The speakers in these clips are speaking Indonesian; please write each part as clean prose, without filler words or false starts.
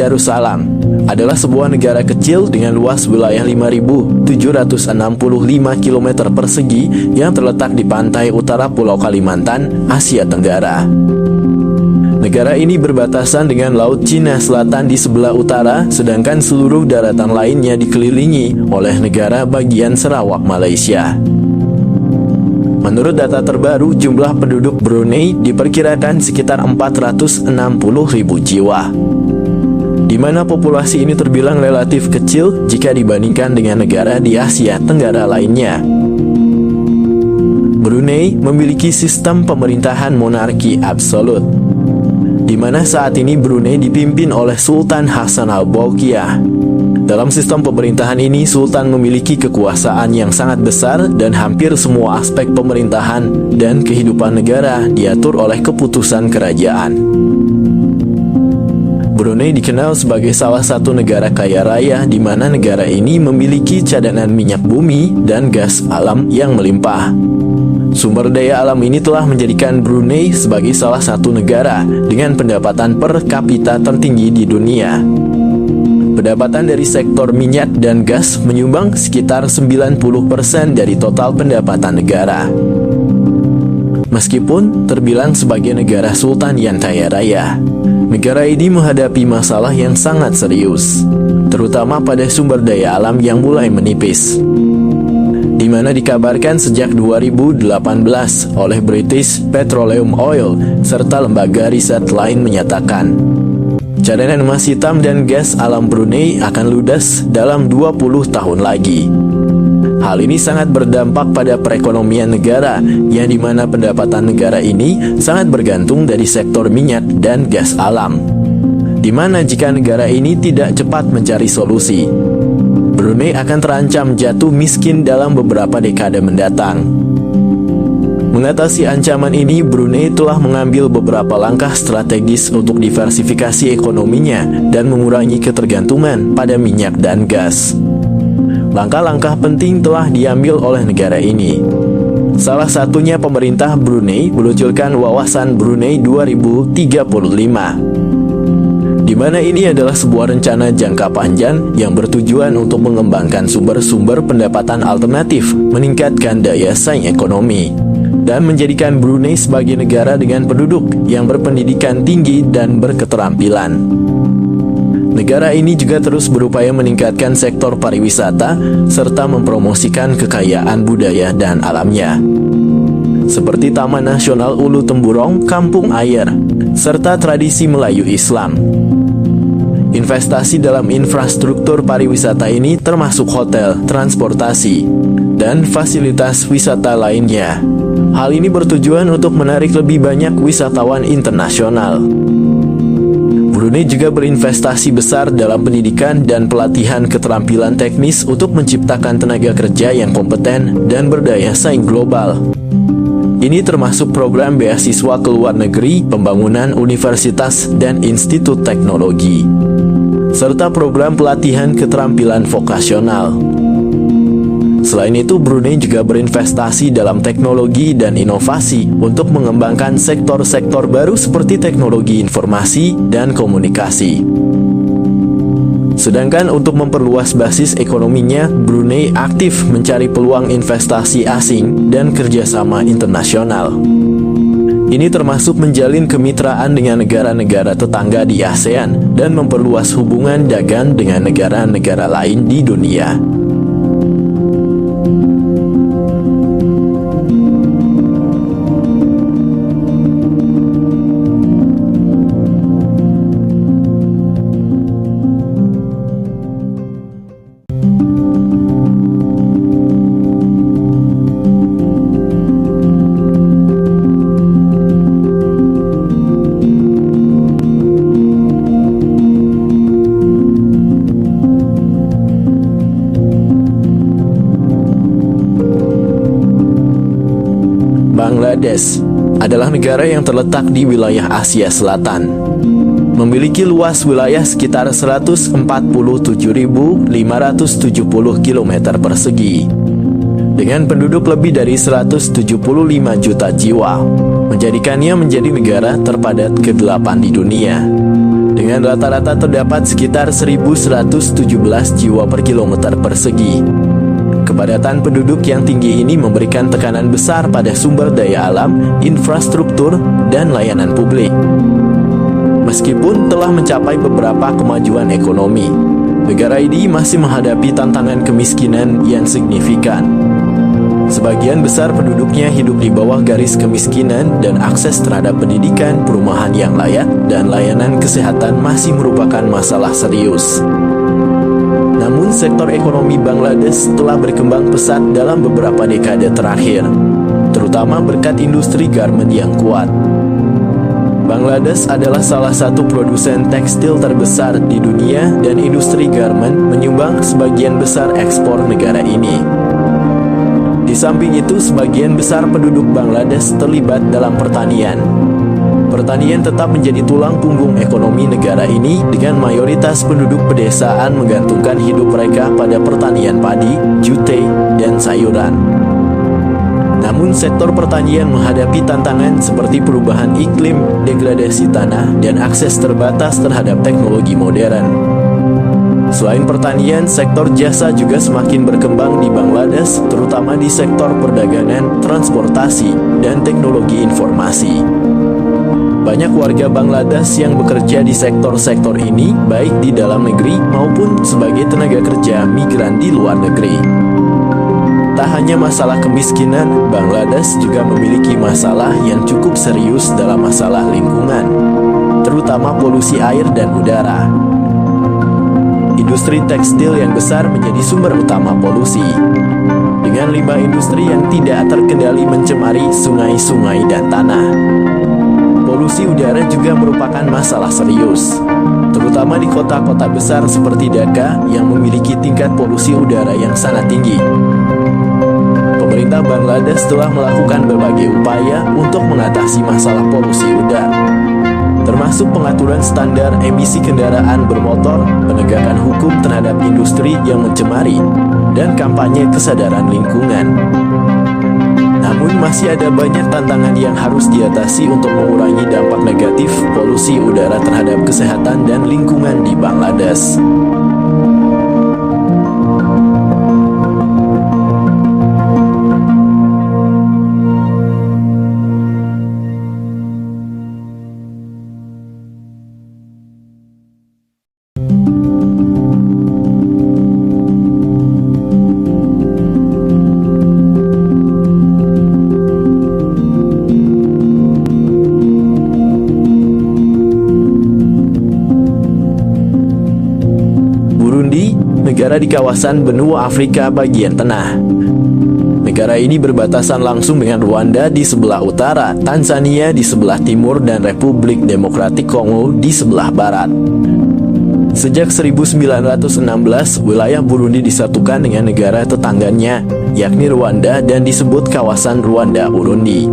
Darussalam adalah sebuah negara kecil dengan luas wilayah 5.765 km persegi yang terletak di pantai utara Pulau Kalimantan, Asia Tenggara. Negara ini berbatasan dengan Laut Cina Selatan di sebelah utara, sedangkan seluruh daratan lainnya dikelilingi oleh negara bagian Sarawak, Malaysia. Menurut data terbaru, jumlah penduduk Brunei diperkirakan sekitar 460.000 jiwa, di mana populasi ini terbilang relatif kecil jika dibandingkan dengan negara di Asia Tenggara lainnya. Brunei memiliki sistem pemerintahan monarki absolut, di mana saat ini Brunei dipimpin oleh Sultan Hassan Al-Bolkiah. Dalam sistem pemerintahan ini, Sultan memiliki kekuasaan yang sangat besar dan hampir semua aspek pemerintahan dan kehidupan negara diatur oleh keputusan kerajaan. Brunei dikenal sebagai salah satu negara kaya raya, di mana negara ini memiliki cadangan minyak bumi dan gas alam yang melimpah. Sumber daya alam ini telah menjadikan Brunei sebagai salah satu negara dengan pendapatan per kapita tertinggi di dunia. Pendapatan dari sektor minyak dan gas menyumbang sekitar 90% dari total pendapatan negara. Meskipun terbilang sebagai negara sultan yang kaya raya, negara ini menghadapi masalah yang sangat serius, terutama pada sumber daya alam yang mulai menipis, di mana dikabarkan sejak 2018 oleh British Petroleum Oil serta lembaga riset lain menyatakan cadangan emas hitam dan gas alam Brunei akan ludes dalam 20 tahun lagi. Hal ini sangat berdampak pada perekonomian negara, yang dimana pendapatan negara ini sangat bergantung dari sektor minyak dan gas alam. Dimana jika negara ini tidak cepat mencari solusi, Brunei akan terancam jatuh miskin dalam beberapa dekade mendatang. Mengatasi ancaman ini, Brunei telah mengambil beberapa langkah strategis untuk diversifikasi ekonominya dan mengurangi ketergantungan pada minyak dan gas. Langkah-langkah penting telah diambil oleh negara ini. Salah satunya pemerintah Brunei meluncurkan Wawasan Brunei 2035, di mana ini adalah sebuah rencana jangka panjang yang bertujuan untuk mengembangkan sumber-sumber pendapatan alternatif, meningkatkan daya saing ekonomi, dan menjadikan Brunei sebagai negara dengan penduduk yang berpendidikan tinggi dan berketerampilan. Negara ini juga terus berupaya meningkatkan sektor pariwisata serta mempromosikan kekayaan budaya dan alamnya, seperti Taman Nasional Ulu Temburong, Kampung Ayer, serta tradisi Melayu Islam. Investasi dalam infrastruktur pariwisata ini termasuk hotel, transportasi, dan fasilitas wisata lainnya. Hal ini bertujuan untuk menarik lebih banyak wisatawan internasional. Brunei juga berinvestasi besar dalam pendidikan dan pelatihan keterampilan teknis untuk menciptakan tenaga kerja yang kompeten dan berdaya saing global. Ini termasuk program beasiswa ke luar negeri, pembangunan universitas dan institut teknologi, serta program pelatihan keterampilan vokasional. Selain itu, Brunei juga berinvestasi dalam teknologi dan inovasi untuk mengembangkan sektor-sektor baru seperti teknologi informasi dan komunikasi. Sedangkan untuk memperluas basis ekonominya, Brunei aktif mencari peluang investasi asing dan kerjasama internasional. Ini termasuk menjalin kemitraan dengan negara-negara tetangga di ASEAN dan memperluas hubungan dagang dengan negara-negara lain di dunia. Bangladesh adalah negara yang terletak di wilayah Asia Selatan. Memiliki luas wilayah sekitar 147.570 km persegi, dengan penduduk lebih dari 175 juta jiwa, menjadikannya menjadi negara terpadat ke-8 di dunia. dengan rata-rata terdapat sekitar 1.117 jiwa per kilometer persegi. Kepadatan penduduk yang tinggi ini memberikan tekanan besar pada sumber daya alam, infrastruktur, dan layanan publik. Meskipun telah mencapai beberapa kemajuan ekonomi, negara ini masih menghadapi tantangan kemiskinan yang signifikan. Sebagian besar penduduknya hidup di bawah garis kemiskinan dan akses terhadap pendidikan, perumahan yang layak, dan layanan kesehatan masih merupakan masalah serius. Namun sektor ekonomi Bangladesh telah berkembang pesat dalam beberapa dekade terakhir, terutama berkat industri garmen yang kuat. Bangladesh adalah salah satu produsen tekstil terbesar di dunia dan industri garmen menyumbang sebagian besar ekspor negara ini. Di samping itu, sebagian besar penduduk Bangladesh terlibat dalam pertanian. Pertanian tetap menjadi tulang punggung ekonomi negara ini dengan mayoritas penduduk pedesaan menggantungkan hidup mereka pada pertanian padi, jute, dan sayuran. Namun sektor pertanian menghadapi tantangan seperti perubahan iklim, degradasi tanah, dan akses terbatas terhadap teknologi modern. Selain pertanian, sektor jasa juga semakin berkembang di Bangladesh, terutama di sektor perdagangan, transportasi, dan teknologi informasi. Banyak warga Bangladesh yang bekerja di sektor-sektor ini, baik di dalam negeri maupun sebagai tenaga kerja migran di luar negeri. Tak hanya masalah kemiskinan, Bangladesh juga memiliki masalah yang cukup serius dalam masalah lingkungan, terutama polusi air dan udara. Industri tekstil yang besar menjadi sumber utama polusi, dengan limbah industri yang tidak terkendali mencemari sungai-sungai dan tanah. Polusi udara juga merupakan masalah serius, terutama di kota-kota besar seperti Dhaka yang memiliki tingkat polusi udara yang sangat tinggi. Pemerintah Bangladesh telah melakukan berbagai upaya untuk mengatasi masalah polusi udara, termasuk pengaturan standar emisi kendaraan bermotor, penegakan hukum terhadap industri yang mencemari, dan kampanye kesadaran lingkungan. Namun masih ada banyak tantangan yang harus diatasi untuk mengurangi dampak negatif polusi udara terhadap kesehatan dan lingkungan di Bangladesh. Negara di kawasan benua Afrika bagian tengah. Negara ini berbatasan langsung dengan Rwanda di sebelah utara, Tanzania di sebelah timur, dan Republik Demokratik Kongo di sebelah barat. Sejak 1916, wilayah Burundi disatukan dengan negara tetangganya, yakni Rwanda, dan disebut kawasan Rwanda-Urundi.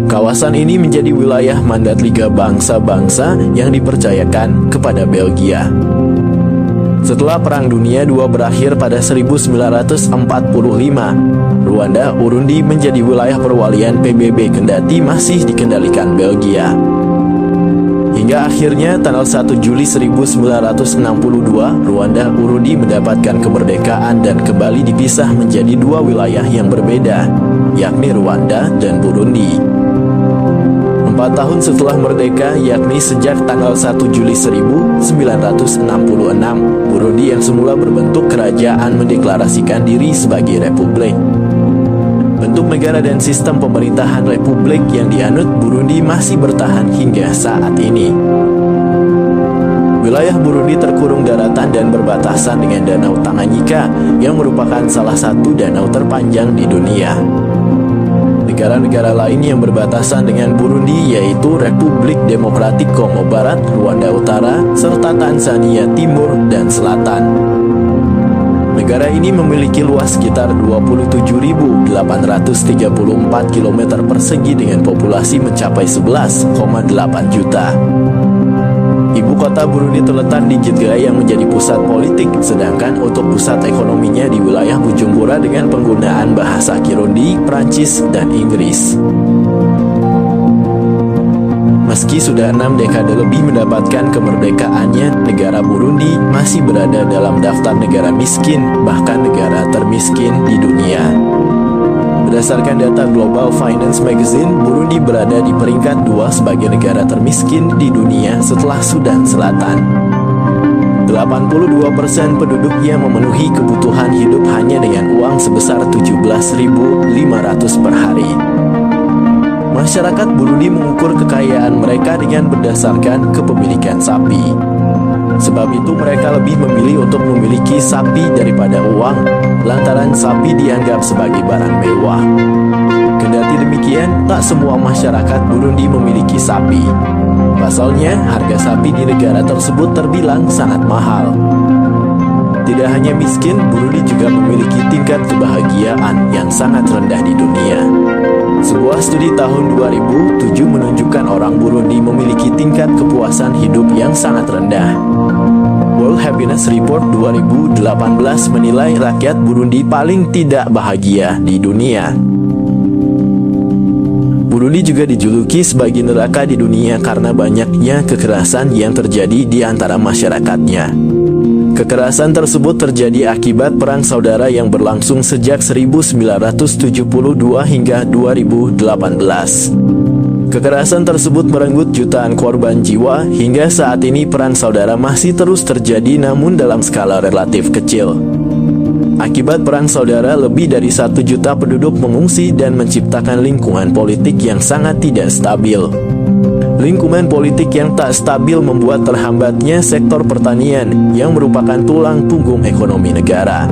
Kawasan ini menjadi wilayah mandat Liga Bangsa-Bangsa yang dipercayakan kepada Belgia. Setelah Perang Dunia II berakhir pada 1945, Rwanda-Urundi menjadi wilayah perwalian PBB kendati masih dikendalikan Belgia. Hingga akhirnya tanggal 1 Juli 1962, Rwanda-Urundi mendapatkan kemerdekaan dan kembali dipisah menjadi dua wilayah yang berbeda, yakni Rwanda dan Burundi. 4 tahun setelah merdeka, yakni sejak tanggal 1 Juli 1966, Burundi yang semula berbentuk kerajaan mendeklarasikan diri sebagai republik. Bentuk negara dan sistem pemerintahan republik yang dianut Burundi masih bertahan hingga saat ini. Wilayah Burundi terkurung daratan dan berbatasan dengan Danau Tanganyika yang merupakan salah satu danau terpanjang di dunia. Negara-negara lain yang berbatasan dengan Burundi yaitu Republik Demokratik Kongo Barat, Rwanda Utara, serta Tanzania Timur dan Selatan. Negara ini memiliki luas sekitar 27.834 km persegi dengan populasi mencapai 11,8 juta. Ibu kota Burundi terletak di Gitega yang menjadi pusat politik, sedangkan untuk pusat ekonominya di wilayah Bujumbura dengan penggunaan bahasa Kirundi, Prancis, dan Inggris. Meski sudah 6 dekade lebih mendapatkan kemerdekaannya, negara Burundi masih berada dalam daftar negara miskin, bahkan negara termiskin di dunia. Berdasarkan data Global Finance Magazine, Burundi berada di peringkat 2 sebagai negara termiskin di dunia setelah Sudan Selatan. 82% penduduknya memenuhi kebutuhan hidup hanya dengan uang sebesar 17.500 per hari. Masyarakat Burundi mengukur kekayaan mereka dengan berdasarkan kepemilikan sapi. Sebab itu mereka lebih memilih untuk memiliki sapi daripada uang, lantaran sapi dianggap sebagai barang mewah. Kendati demikian, tak semua masyarakat Burundi memiliki sapi. Pasalnya, harga sapi di negara tersebut terbilang sangat mahal. Tidak hanya miskin, Burundi juga memiliki tingkat kebahagiaan yang sangat rendah di dunia. Sebuah studi tahun 2007 menunjukkan orang Burundi memiliki tingkat kepuasan hidup yang sangat rendah. World Happiness Report 2018 menilai rakyat Burundi paling tidak bahagia di dunia. Burundi juga dijuluki sebagai neraka di dunia karena banyaknya kekerasan yang terjadi di antara masyarakatnya. Kekerasan tersebut terjadi akibat perang saudara yang berlangsung sejak 1972 hingga 2018. Kekerasan tersebut merenggut jutaan korban jiwa. Hingga saat ini perang saudara masih terus terjadi, namun dalam skala relatif kecil. Akibat perang saudara, lebih dari 1 juta penduduk mengungsi dan menciptakan lingkungan politik yang sangat tidak stabil. Lingkungan politik yang tak stabil membuat terhambatnya sektor pertanian yang merupakan tulang punggung ekonomi negara.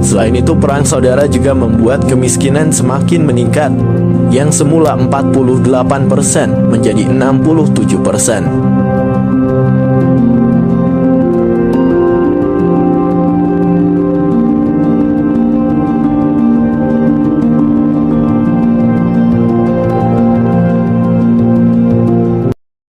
Selain itu, perang saudara juga membuat kemiskinan semakin meningkat, yang semula 48% menjadi 67%.